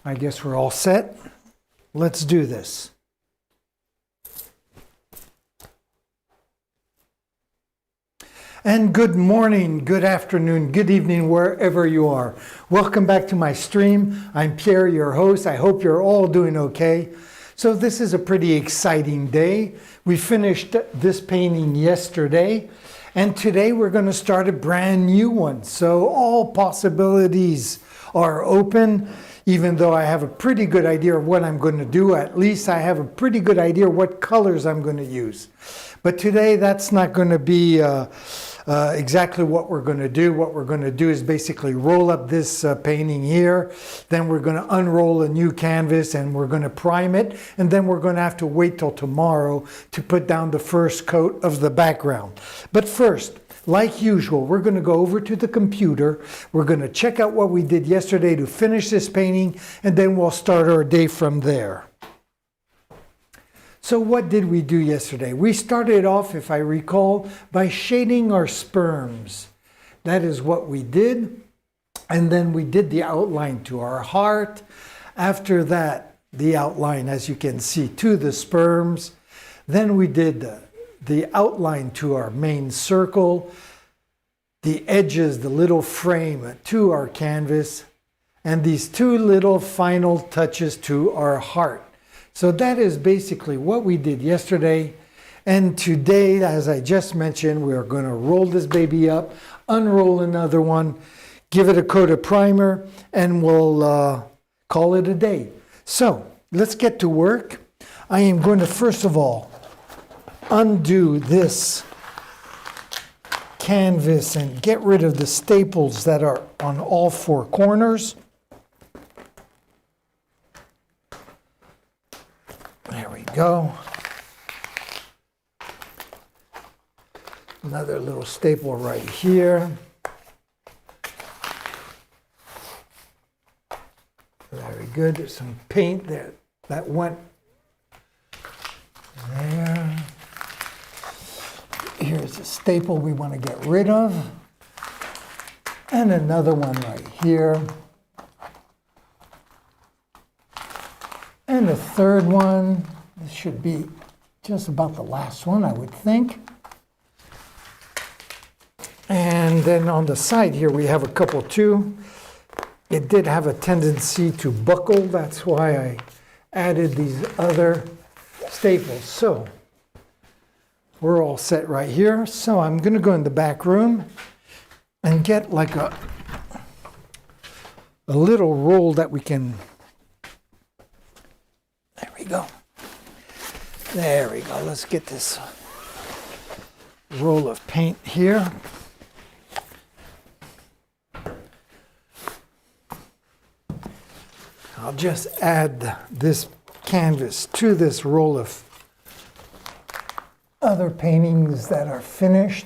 I guess we're all set. Let's do this. And good morning, good afternoon, good evening, wherever you are. Welcome back to my stream. I'm Pierre, your host. I hope you're all doing okay. So this is a pretty exciting day. We finished this painting yesterday, and today we're going to start a brand new one. So all possibilities are open. Even though I have a pretty good idea of what I'm going to do, at least I have a pretty good idea what colors I'm going to use. But today that's not going to be exactly what we're going to do. What we're going to do is basically roll up this painting here. Then we're going to unroll a new canvas and we're going to prime it. And then we're going to have to wait till tomorrow to put down the first coat of the background. But first, like usual, we're going to go over to the computer. We're going to check out what we did yesterday to finish this painting, and then we'll start our day from there. So what did we do yesterday? We started off, if I recall, by shading our sperms. That is what we did. And then we did the outline to our heart. After that, the outline, as you can see, to the sperms. Then we did the outline to our main circle, the edges, the little frame to our canvas, and these two little final touches to our heart. So that is basically what we did yesterday. And today, as I just mentioned, we are going to roll this baby up, unroll another one, give it a coat of primer, and we'll call it a day. So let's get to work. I am going to, first of all, undo this canvas and get rid of the staples that are on all four corners. There we go. Another little staple right here. Very good. There's some paint there that went there. Here's a staple we want to get rid of. And another one right here. And a third one. This should be just about the last one, I would think. And then on the side here, we have a couple too. It did have a tendency to buckle. That's why I added these other staples. So we're all set right here. So I'm going to go in the back room and get like a little roll that we can. There we go. There we go. Let's get this roll of paint here. I'll just add this canvas to this roll of other paintings that are finished.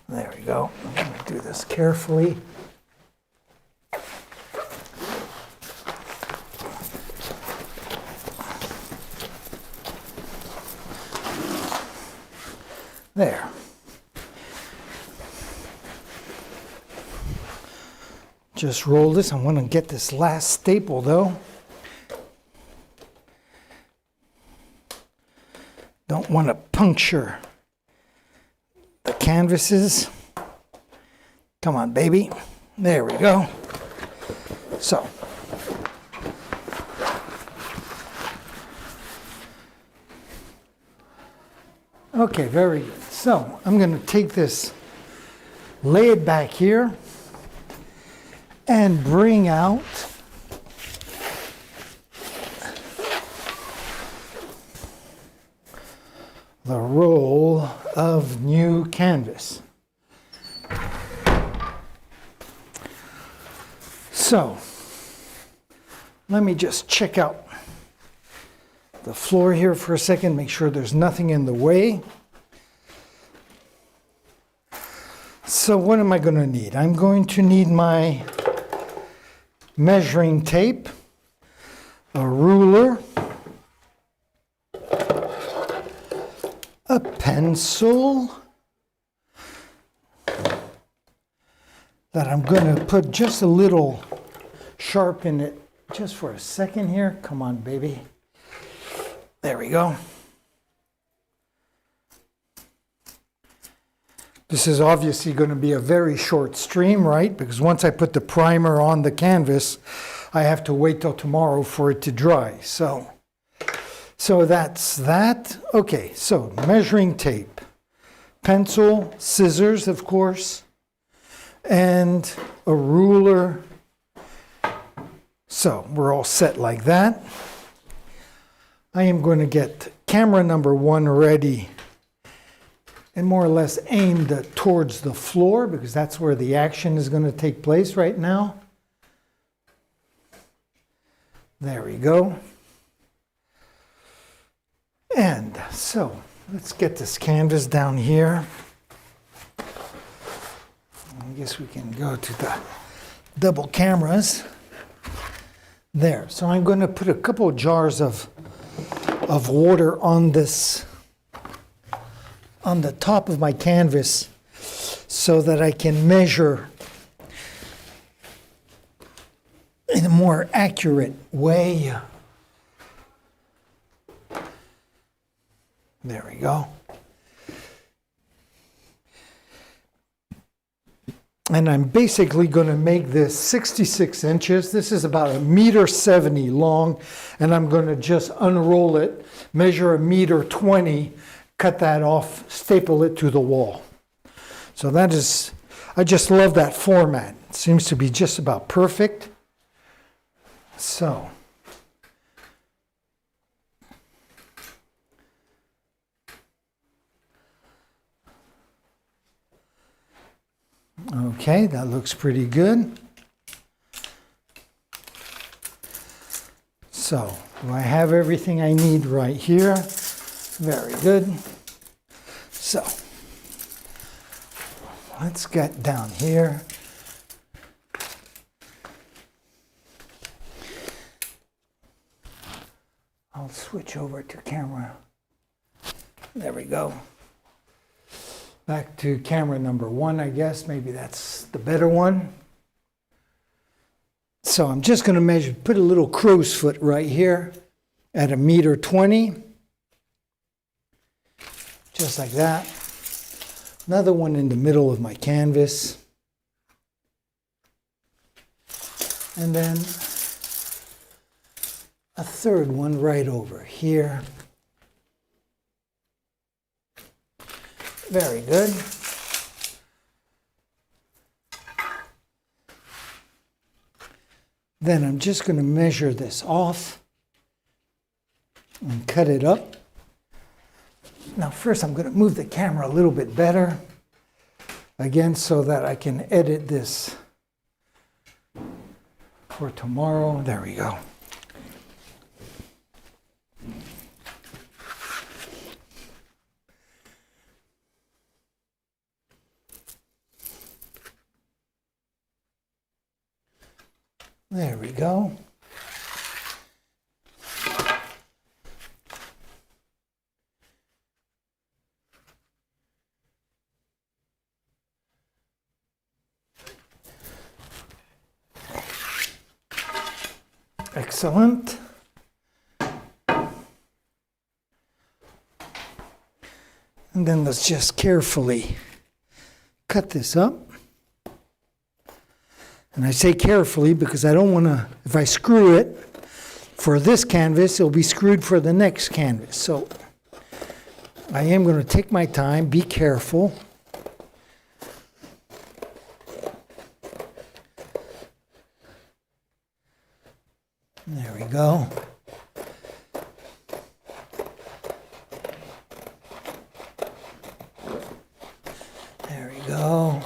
There we go. I'm going to do this carefully. There. Just roll this. I want to get this last staple though. Don't want to puncture the canvases. Come on, baby. There we go. So. Okay, very good. So I'm going to take this, lay it back here, and bring out the roll of new canvas. So let me just check out the floor here for a second, make sure there's nothing in the way. So what am I going to need? I'm going to need my measuring tape, a ruler, a pencil that I'm going to put just a little sharp in it just for a second here. Come on, baby. There we go. This is obviously going to be a very short stream, right? Because once I put the primer on the canvas, I have to wait till tomorrow for it to dry. So that's that. Okay, so measuring tape, pencil, scissors, of course, and a ruler. So we're all set like that. I am going to get camera number 1 ready and more or less aimed towards the floor because that's where the action is going to take place right now. There we go. And so let's get this canvas down here. I guess we can go to the double cameras. There. So I'm going to put a couple of jars of water on this, on the top of my canvas, so that I can measure in a more accurate way. There we go. And I'm basically going to make this 66 inches. This is about 1.70 meters long, and I'm going to just unroll it, measure 1.20 meters, cut that off, staple it to the wall. So that is, I just love that format. It seems to be just about perfect. So, okay, that looks pretty good. So, do I have everything I need right here? Very good. So, let's get down here. I'll switch over to camera. There we go. Back to camera number 1, I guess. Maybe that's the better one. So I'm just going to measure, put a little crow's foot right here at 1.20 meters. Just like that. Another one in the middle of my canvas. And then a third one right over here. Very good. Then I'm just going to measure this off and cut it up. Now first I'm going to move the camera a little bit better, again, so that I can edit this for tomorrow. There we go. There we go. Excellent. And then let's just carefully cut this up. And I say carefully because I don't want to, if I screw it for this canvas, it'll be screwed for the next canvas. So I am going to take my time, be careful. There we go. There we go.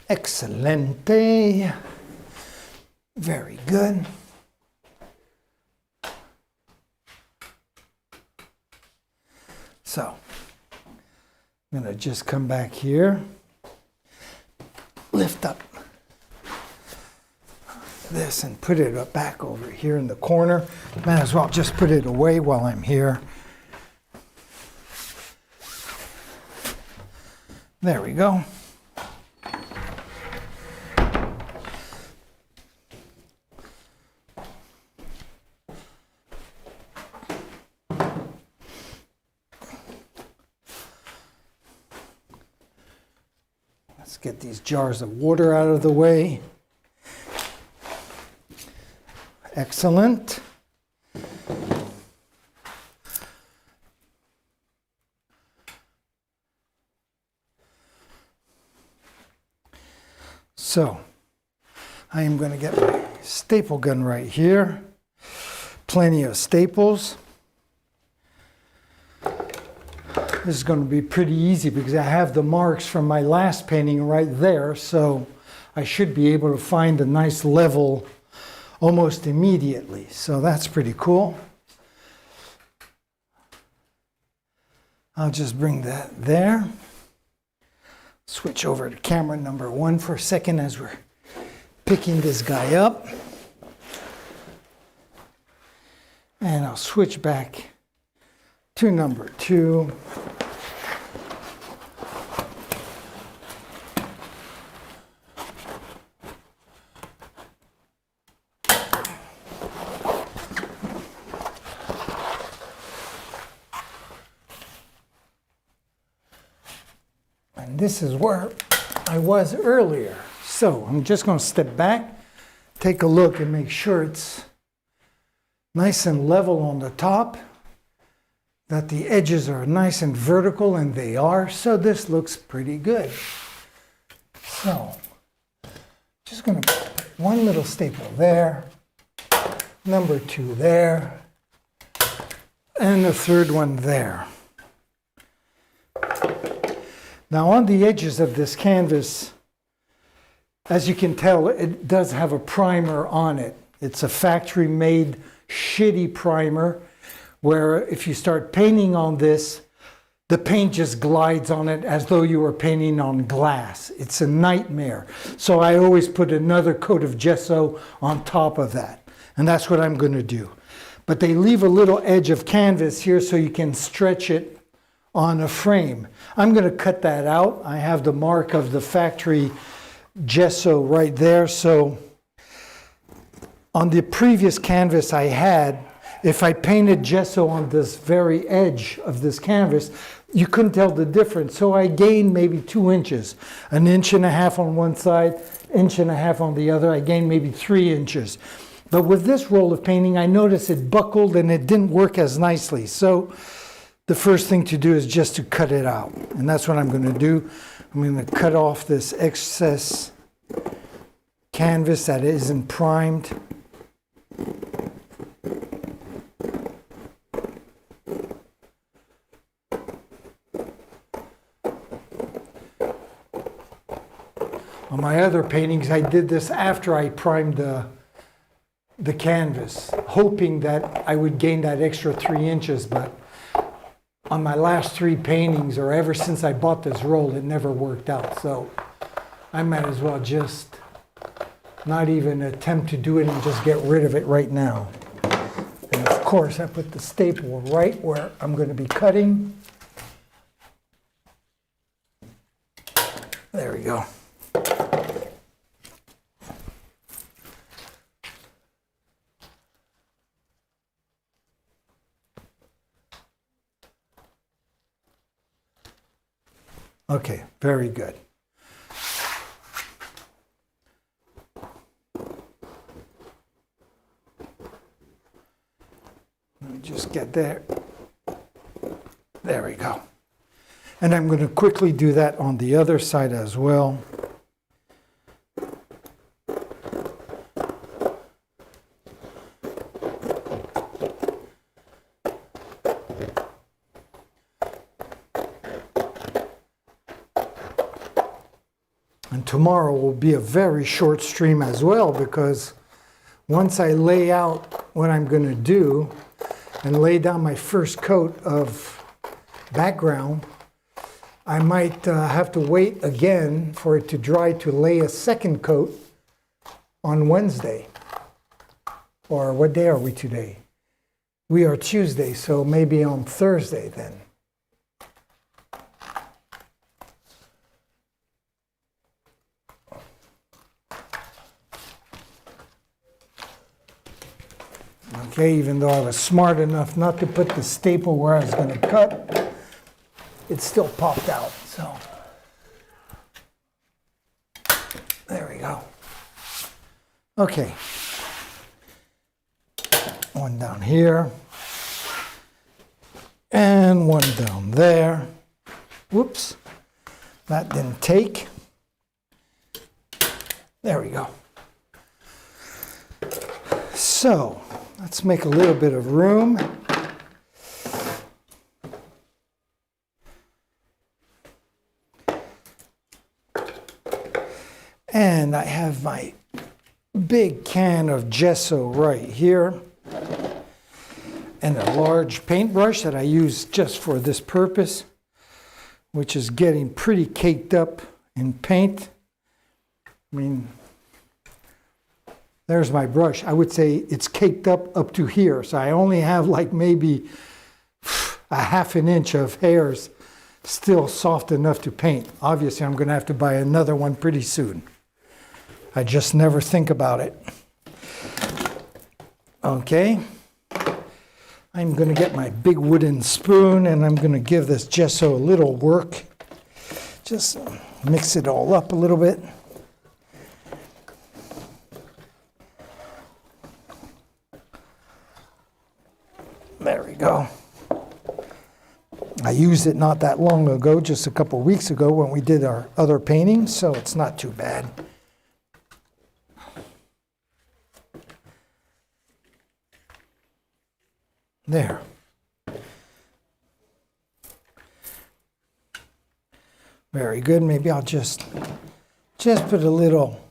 Excelente. Very good. So I'm going to just come back here, lift up this and put it up back over here in the corner. Might as well just put it away while I'm here. There we go. Let's get these jars of water out of the way. Excellent. So, I am going to get my staple gun right here. Plenty of staples. This is going to be pretty easy because I have the marks from my last painting right there, so I should be able to find a nice level almost immediately. So that's pretty cool. I'll just bring that there. Switch over to camera number 1 for a second as we're picking this guy up. And I'll switch back to number 2. And this is where I was earlier. So I'm just going to step back, take a look and make sure it's nice and level on the top, that the edges are nice and vertical, and they are. So this looks pretty good. So just going to put one little staple there, number 2 there, and the third one there. Now on the edges of this canvas, as you can tell, it does have a primer on it. It's a factory-made shitty primer where if you start painting on this, the paint just glides on it as though you were painting on glass. It's a nightmare. So I always put another coat of gesso on top of that. And that's what I'm going to do. But they leave a little edge of canvas here so you can stretch it on a frame. I'm going to cut that out. I have the mark of the factory gesso right there. So on the previous canvas I had, if I painted gesso on this very edge of this canvas, you couldn't tell the difference. So I gained maybe 2 inches, 1.5 inches on one side, 1.5 inches on the other. I gained maybe 3 inches. But with this roll of painting, I noticed it buckled and it didn't work as nicely. So the first thing to do is just to cut it out. And that's what I'm going to do. I'm going to cut off this excess canvas that isn't primed. On my other paintings, I did this after I primed the canvas, hoping that I would gain that extra 3 inches, but on my last 3 paintings, or ever since I bought this roll, it never worked out. So I might as well just not even attempt to do it and just get rid of it right now. And of course, I put the staple right where I'm going to be cutting. There we go. Okay, very good. Let me just get there. There we go. And I'm going to quickly do that on the other side as well. And tomorrow will be a very short stream as well, because once I lay out what I'm going to do and lay down my first coat of background. I might have to wait again for it to dry to lay a second coat on Wednesday. Or what day are we today? We are Tuesday, so maybe on Thursday then. Okay, even though I was smart enough not to put the staple where I was going to cut, it still popped out, so. There we go. Okay. One down here. And one down there. Whoops. That didn't take. There we go. So, let's make a little bit of room. And I have my big can of gesso right here. And a large paintbrush that I use just for this purpose, which is getting pretty caked up in paint. I mean, there's my brush. I would say it's caked up to here. So I only have like maybe a ½ an inch of hairs still soft enough to paint. Obviously, I'm going to have to buy another one pretty soon. I just never think about it. Okay. I'm going to get my big wooden spoon and I'm going to give this gesso a little work. Just mix it all up a little bit. There we go. I used it not that long ago, just a couple weeks ago when we did our other paintings, so it's not too bad. There. Very good. Maybe I'll just put a little,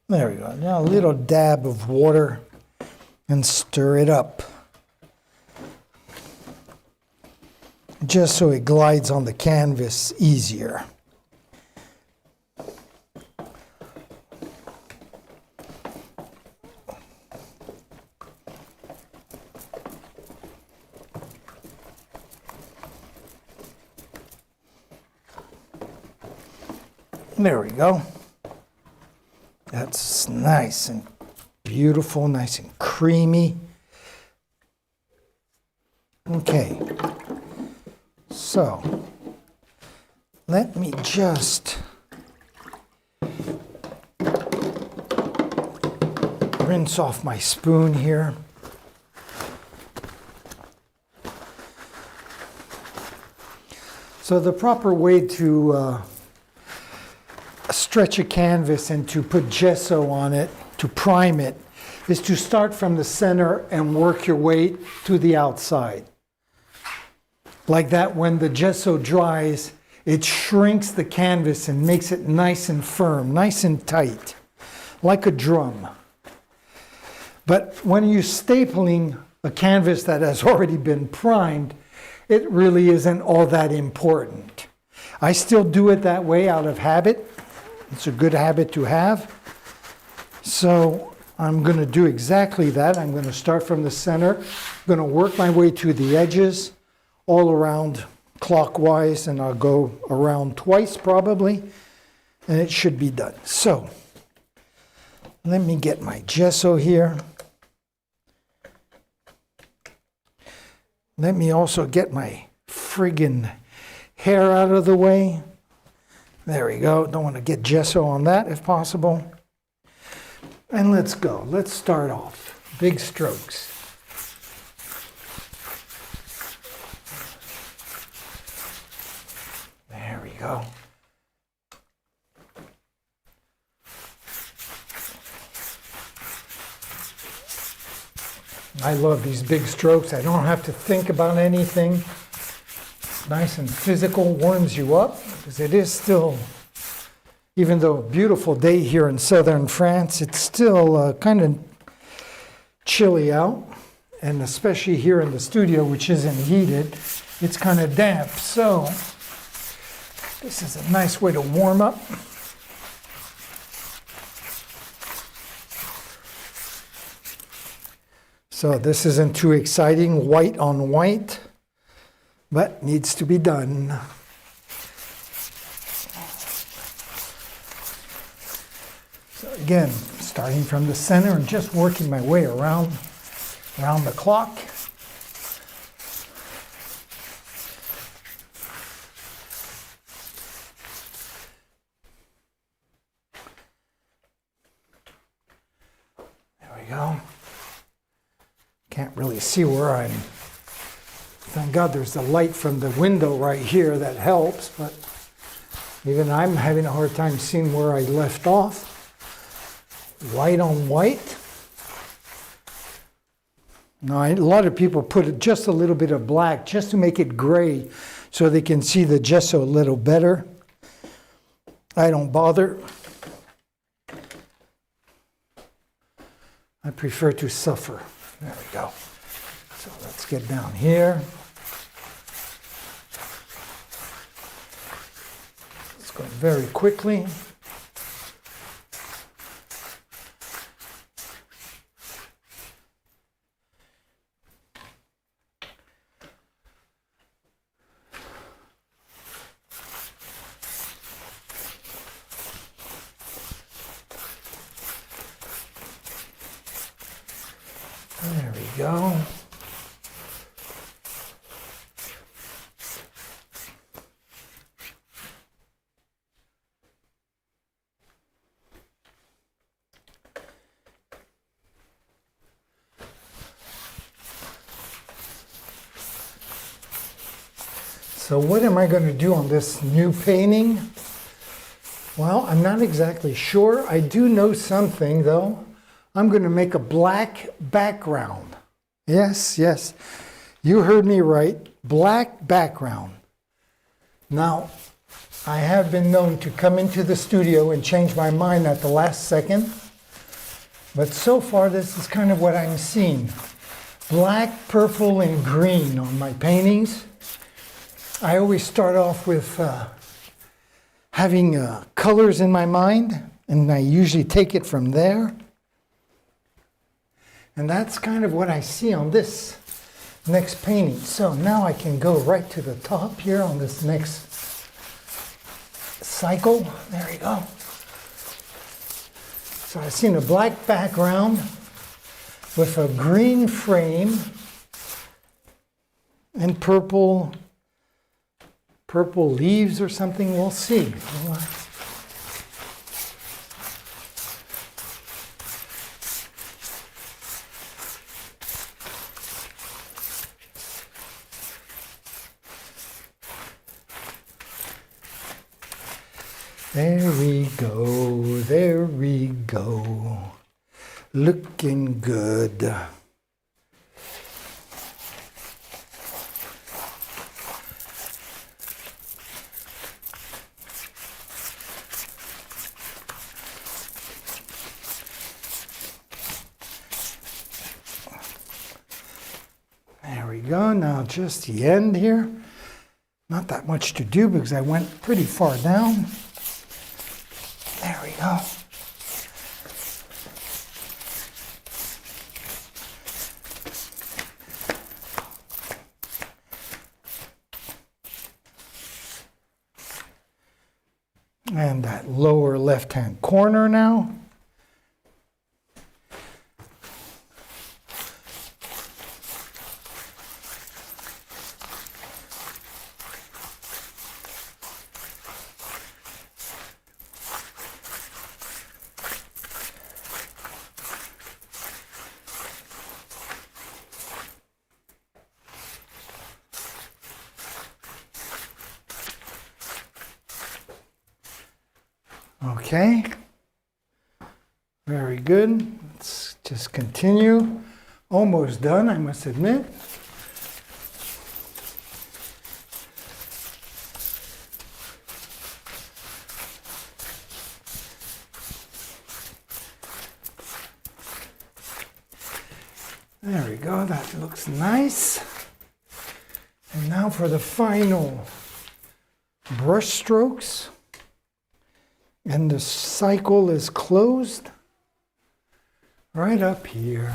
there we go. Now a little dab of water and stir it up. Just so it glides on the canvas easier. There we go. That's nice and beautiful, nice and creamy. Okay. So, let me just rinse off my spoon here. So the proper way to stretch a canvas and to put gesso on it, to prime it, is to start from the center and work your way to the outside. Like that, when the gesso dries, it shrinks the canvas and makes it nice and firm, nice and tight, like a drum. But when you're stapling a canvas that has already been primed, it really isn't all that important. I still do it that way out of habit. It's a good habit to have. So I'm going to do exactly that. I'm going to start from the center. I'm going to work my way to the edges, all around clockwise, and I'll go around twice probably, and it should be done. So let me get my gesso here. Let me also get my friggin' hair out of the way. There we go. Don't want to get gesso on that if possible. And let's go. Let's start off. Big strokes. There we go. I love these big strokes. I don't have to think about anything. It's nice and physical, warms you up, because it is still, even though a beautiful day here in southern France, it's still kind of chilly out. And especially here in the studio, which isn't heated, it's kind of damp. So this is a nice way to warm up. So this isn't too exciting, white on white, but needs to be done. So again, starting from the center and just working my way around the clock. There we go. Can't really see where I'm. Thank God there's the light from the window right here that helps, but even I'm having a hard time seeing where I left off. White on white. Now, a lot of people put just a little bit of black just to make it gray so they can see the gesso a little better. I don't bother. I prefer to suffer. There we go. So let's get down here. Let's go very quickly. There we go. So what am I going to do on this new painting? Well, I'm not exactly sure. I do know something though. I'm going to make a black background. Yes, yes, you heard me right. Black background. Now, I have been known to come into the studio and change my mind at the last second. But so far, this is kind of what I'm seeing. Black, purple, and green on my paintings. I always start off with having colors in my mind, and I usually take it from there. And that's kind of what I see on this next painting. So now I can go right to the top here on this next cycle. There we go. So I've seen a black background with a green frame and purple leaves or something. We'll see. There we go, there we go. Looking good. There we go, now just the end here. Not that much to do because I went pretty far down. There we go. And that lower left-hand corner now. Okay, very good. Let's just continue. Almost done, I must admit. There we go, that looks nice. And now for the final brush strokes. And the cycle is closed right up here.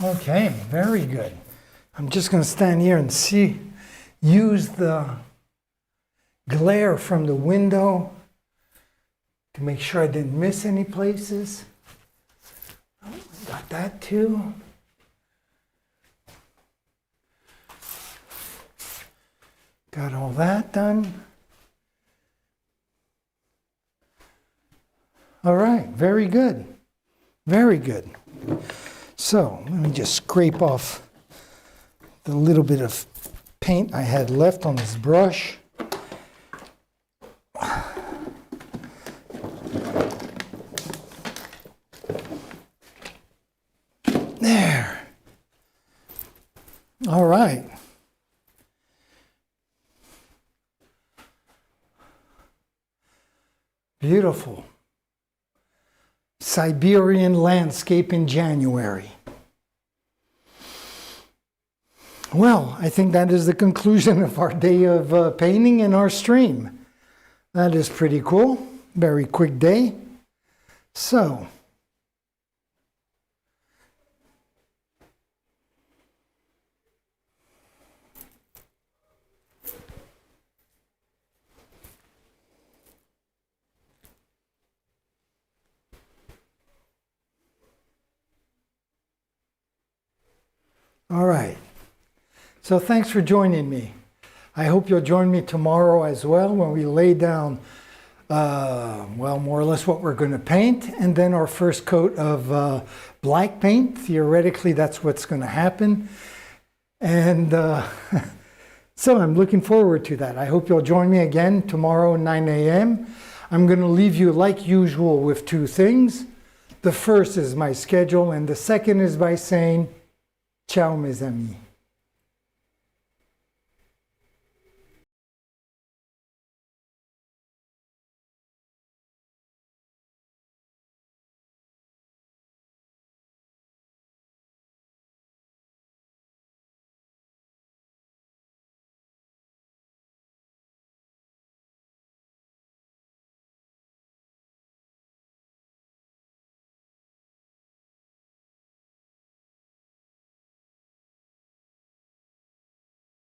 Okay, very good. I'm just going to stand here and use the glare from the window to make sure I didn't miss any places. Oh, got that too. Got all that done. All right, very good. Very good. So let me just scrape off the little bit of paint I had left on this brush. There. All right. Beautiful. Siberian landscape in January. Well, I think that is the conclusion of our day of painting and our stream. That is pretty cool. Very quick day. So, all right. So thanks for joining me. I hope you'll join me tomorrow as well when we lay down, well, more or less what we're going to paint, and then our first coat of black paint. Theoretically, that's what's going to happen. And so I'm looking forward to that. I hope you'll join me again tomorrow, 9 a.m. I'm going to leave you, like usual, with two things. The first is my schedule, and the second is by saying, ciao, mes amis.